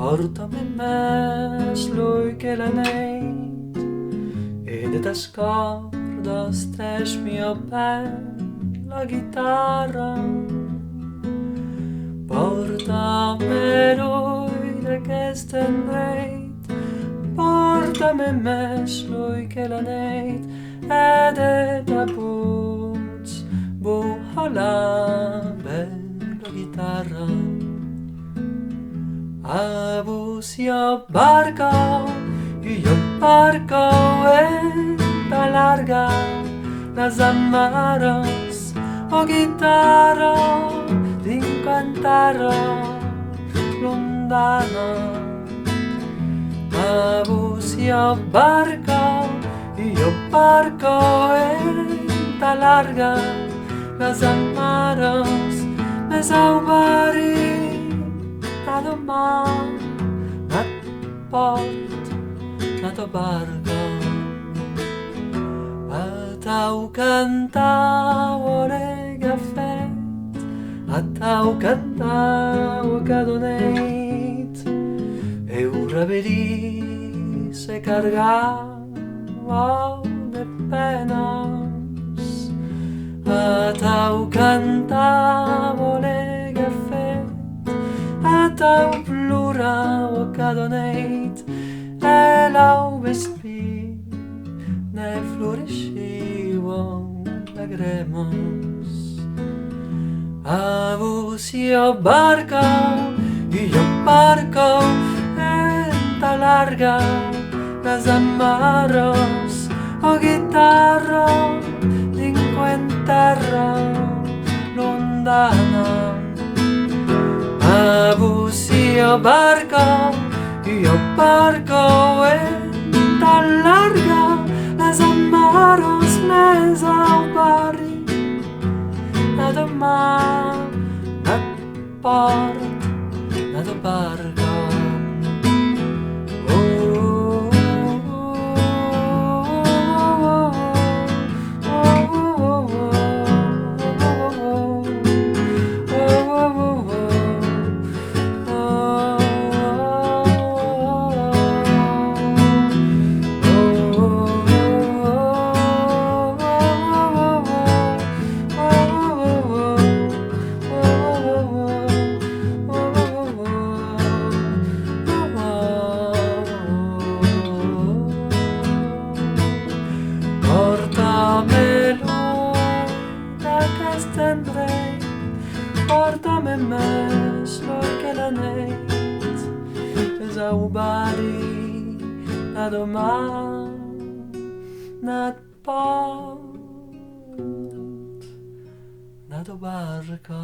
porta'm en mes lui che la neit ed das cordas teix mio pen la chitarra porta'm lui d'aquesta neit porta'm en mes lui che la neit ed da puig buhala bella chitarra Abus io barco en ta larga las amaros o guitarra d'incantara lontana Abus io barco en ta larga las amaros me saubari domà nat port nat o barca a tau cantau orega fet a tau cantau cadoneit e ura veri se cargava de penas a tau cantau orega fet tau plura o cadoneit e lau vespi ne florescivo lagremos Avus io barco en ta larga las amaros o guitarra d'inquenterra lontana Abus io barco en ta larga las amaros mes au barri na domà na port na do barco Porta'm en mes lui che la neit es au bari na domà nat port na do barca